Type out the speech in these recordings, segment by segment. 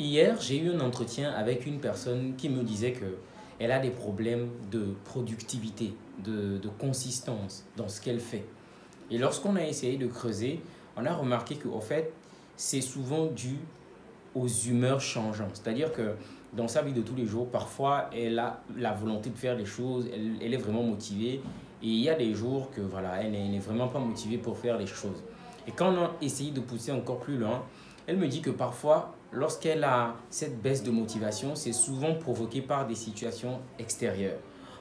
Hier, j'ai eu un entretien avec une personne qui me disait qu'elle a des problèmes de productivité, de consistance dans ce qu'elle fait. Et lorsqu'on a essayé de creuser, on a remarqué qu'en fait, c'est souvent dû aux humeurs changeantes. C'est-à-dire que dans sa vie de tous les jours, parfois, elle a la volonté de faire les choses, elle est vraiment motivée. Et il y a des jours que voilà, elle n'est vraiment pas motivée pour faire les choses. Et quand on a essayé de pousser encore plus loin, elle me dit que parfois, lorsqu'elle a cette baisse de motivation, c'est souvent provoqué par des situations extérieures.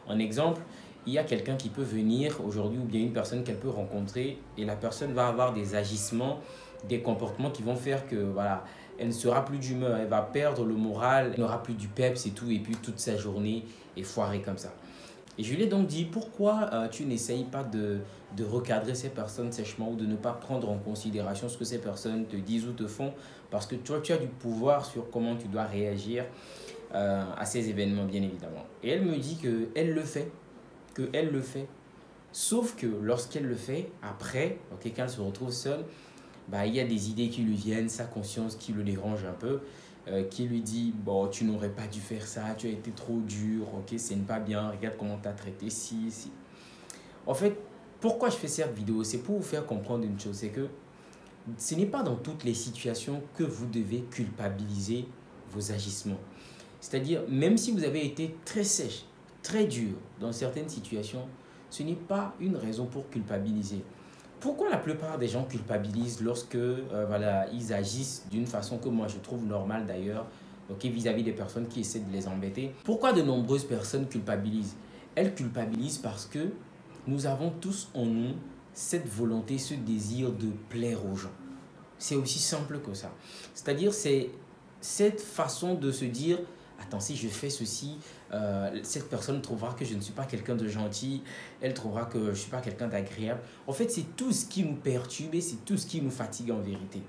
En exemple, il y a quelqu'un qui peut venir aujourd'hui ou bien une personne qu'elle peut rencontrer et la personne va avoir des agissements, des comportements qui vont faire que voilà, elle ne sera plus d'humeur, elle va perdre le moral, elle n'aura plus du peps et tout, et puis toute sa journée est foirée comme ça. Et je lui ai donc dit, pourquoi tu n'essayes pas de recadrer ces personnes sèchement ou de ne pas prendre en considération ce que ces personnes te disent ou te font, parce que toi, tu as du pouvoir sur comment tu dois réagir à ces événements, bien évidemment. Et elle me dit qu'elle le fait, qu'elle le fait. Sauf que lorsqu'elle le fait, après, okay, quand elle se retrouve seule, bah, il y a des idées qui lui viennent, sa conscience qui le dérange un peu, qui lui dit, bon, tu n'aurais pas dû faire ça, tu as été trop dur, ok, c'est pas bien, regarde comment tu as traité ci. En fait, pourquoi je fais cette vidéo? C'est pour vous faire comprendre une chose, c'est que ce n'est pas dans toutes les situations que vous devez culpabiliser vos agissements. C'est-à-dire, même si vous avez été très sèche, très dur dans certaines situations, ce n'est pas une raison pour culpabiliser. Pourquoi la plupart des gens culpabilisent lorsque voilà, ils agissent d'une façon que moi je trouve normale d'ailleurs, okay, vis-à-vis des personnes qui essaient de les embêter? Pourquoi de nombreuses personnes culpabilisent? Elles culpabilisent parce que nous avons tous en nous cette volonté, ce désir de plaire aux gens. C'est aussi simple que ça. C'est-à-dire, c'est cette façon de se dire, attends, si je fais ceci, cette personne trouvera que je ne suis pas quelqu'un de gentil, elle trouvera que je ne suis pas quelqu'un d'agréable. En fait, c'est tout ce qui nous perturbe et c'est tout ce qui nous fatigue en vérité.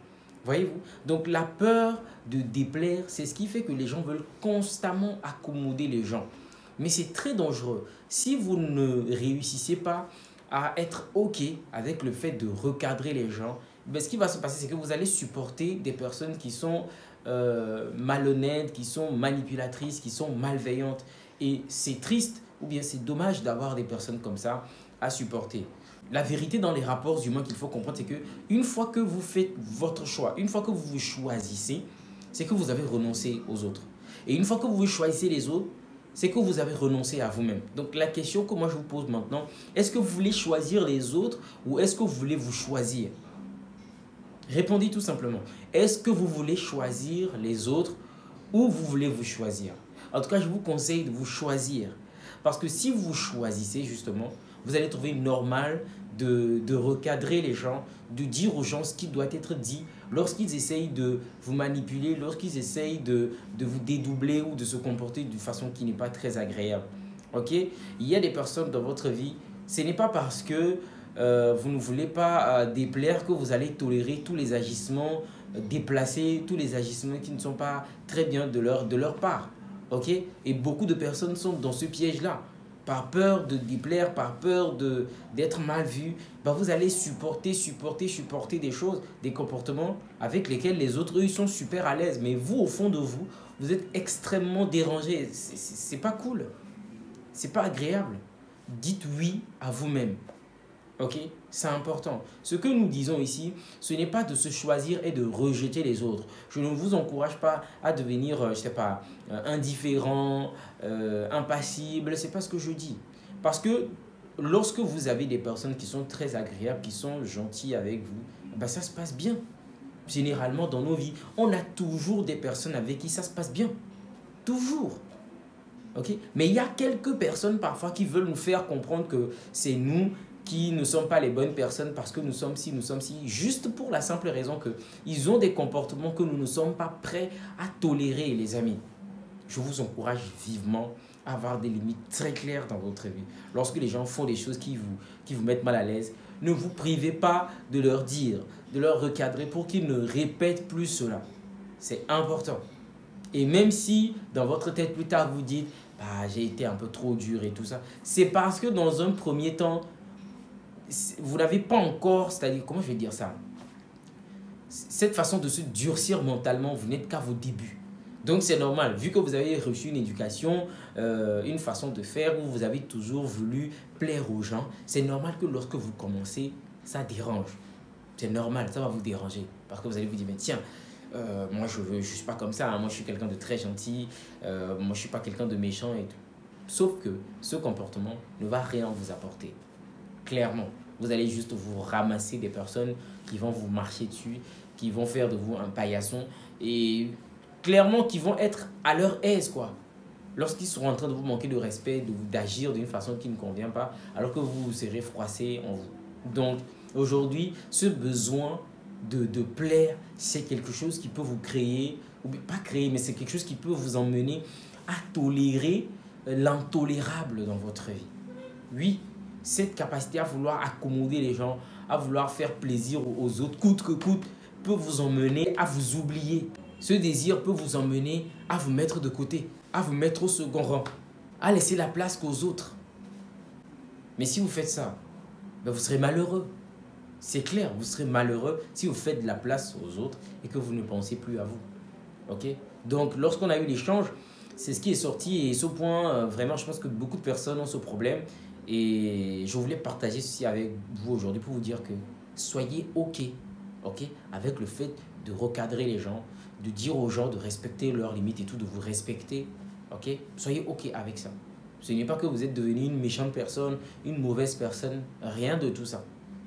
Voyez-vous? Donc, la peur de déplaire, c'est ce qui fait que les gens veulent constamment accommoder les gens. Mais c'est très dangereux. Si vous ne réussissez pas à être OK avec le fait de recadrer les gens, ben, ce qui va se passer, c'est que vous allez supporter des personnes qui sont malhonnêtes, qui sont manipulatrices, qui sont malveillantes. Et c'est triste ou bien c'est dommage d'avoir des personnes comme ça à supporter. La vérité dans les rapports humains qu'il faut comprendre, c'est que une fois que vous faites votre choix, une fois que vous vous choisissez, c'est que vous avez renoncé aux autres. Et une fois que vous choisissez les autres, c'est que vous avez renoncé à vous-même. Donc la question que moi je vous pose maintenant, est-ce que vous voulez choisir les autres ou est-ce que vous voulez vous choisir? Répondez tout simplement. Est-ce que vous voulez choisir les autres ou vous voulez vous choisir? En tout cas, je vous conseille de vous choisir. Parce que si vous vous choisissez justement, vous allez trouver normal de recadrer les gens, de dire aux gens ce qui doit être dit lorsqu'ils essayent de vous manipuler, lorsqu'ils essayent de vous dédoubler ou de se comporter d'une façon qui n'est pas très agréable. Ok? Il y a des personnes dans votre vie, ce n'est pas parce que vous ne voulez pas déplaire que vous allez tolérer tous les agissements déplacés, tous les agissements qui ne sont pas très bien de leur part. Okay? Et beaucoup de personnes sont dans ce piège-là. Par peur de déplaire, par peur d'être mal vu, bah vous allez supporter des choses, des comportements avec lesquels les autres, eux, ils sont super à l'aise. Mais vous, au fond de vous, vous êtes extrêmement dérangé. C'est pas cool. C'est pas agréable. Dites oui à vous-même. Ok, c'est important. Ce que nous disons ici, ce n'est pas de se choisir et de rejeter les autres. Je ne vous encourage pas à devenir, je sais pas, indifférent, impassible. C'est pas ce que je dis. Parce que lorsque vous avez des personnes qui sont très agréables, qui sont gentilles avec vous, ben ça se passe bien. Généralement, dans nos vies, on a toujours des personnes avec qui ça se passe bien. Toujours. Okay? Mais il y a quelques personnes parfois qui veulent nous faire comprendre que c'est nous qui ne sommes pas les bonnes personnes parce que nous sommes ci, juste pour la simple raison qu'ils ont des comportements que nous ne sommes pas prêts à tolérer, les amis. Je vous encourage vivement à avoir des limites très claires dans votre vie. Lorsque les gens font des choses qui vous mettent mal à l'aise, ne vous privez pas de leur dire, de leur recadrer pour qu'ils ne répètent plus cela. C'est important. Et même si dans votre tête plus tard vous dites bah, j'ai été un peu trop dur et tout ça, c'est parce que dans un premier temps, vous n'avez pas encore, c'est-à-dire, comment je vais dire ça? Cette façon de se durcir mentalement, vous n'êtes qu'à vos débuts. Donc c'est normal, vu que vous avez reçu une éducation, une façon de faire où vous avez toujours voulu plaire aux gens, c'est normal que lorsque vous commencez, ça dérange. C'est normal, ça va vous déranger. Parce que vous allez vous dire, mais tiens, moi je suis pas comme ça, hein, moi je suis quelqu'un de très gentil, moi je suis pas quelqu'un de méchant et tout. Sauf que ce comportement ne va rien vous apporter. Clairement, vous allez juste vous ramasser des personnes qui vont vous marcher dessus, qui vont faire de vous un paillasson et clairement qui vont être à leur aise quoi. Lorsqu'ils seront en train de vous manquer de respect, d'agir d'une façon qui ne convient pas, alors que vous serez froissé en vous. Donc aujourd'hui, ce besoin de plaire, c'est quelque chose qui peut vous créer, ou pas créer, mais c'est quelque chose qui peut vous emmener à tolérer l'intolérable dans votre vie. Oui, cette capacité à vouloir accommoder les gens, à vouloir faire plaisir aux autres, coûte que coûte, peut vous emmener à vous oublier. Ce désir peut vous emmener à vous mettre de côté, à vous mettre au second rang, à laisser la place qu'aux autres. Mais si vous faites ça, ben vous serez malheureux. C'est clair, vous serez malheureux si vous faites de la place aux autres et que vous ne pensez plus à vous. Ok? Donc, lorsqu'on a eu l'échange, c'est ce qui est sorti et ce point, vraiment, je pense que beaucoup de personnes ont ce problème. Et je voulais partager ceci avec vous aujourd'hui pour vous dire que soyez OK, OK, avec le fait de recadrer les gens, de dire aux gens de respecter leurs limites et tout, de vous respecter. OK? Soyez OK avec ça. Ce n'est pas que vous êtes devenu une méchante personne, une mauvaise personne, rien de tout ça.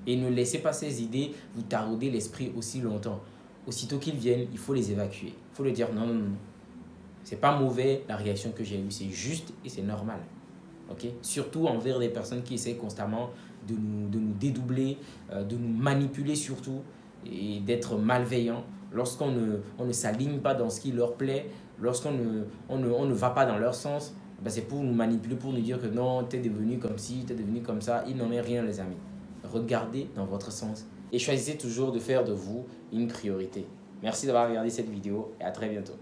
Et ne laissez pas ces idées vous tarauder l'esprit aussi longtemps. Aussitôt qu'ils viennent, il faut les évacuer. Il faut leur dire non, non, non. C'est pas mauvais la réaction que j'ai eue, c'est juste et c'est normal. Okay? Surtout envers des personnes qui essaient constamment de nous dédoubler, de nous manipuler surtout et d'être malveillants. Lorsqu'on ne s'aligne pas dans ce qui leur plaît, lorsqu'on ne va pas dans leur sens, ben c'est pour nous manipuler, pour nous dire que non, tu es devenu comme ci, tu es devenu comme ça. Il n'en est rien les amis. Regardez dans votre sens et choisissez toujours de faire de vous une priorité. Merci d'avoir regardé cette vidéo et à très bientôt.